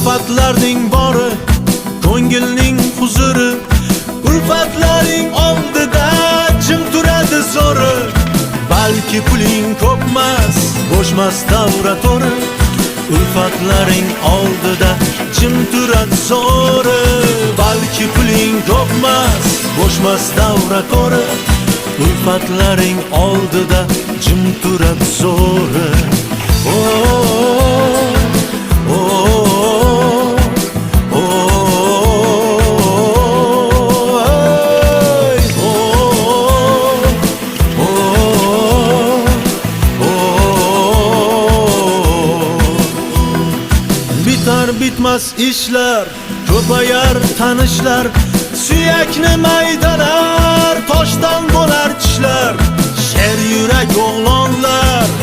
Ulfatlarning bori, ko'ngilning huzuri, ulfatlaring oldida jim turadi zo'ri. Balki puling ko'pmas, bo'shmas davra to'ri, ulfatlaring oldida jim turadi zo'ri. Balki puling ko'pmas, bo'shmas davra to'ri, ulfatlaring oldida jim turadi zo'ri. Bitar bitmas ishlar, ko'payar tanishlar, suyakni maydalar, toshdan bo'lar tishlar. Sher yurak o'g'lonlar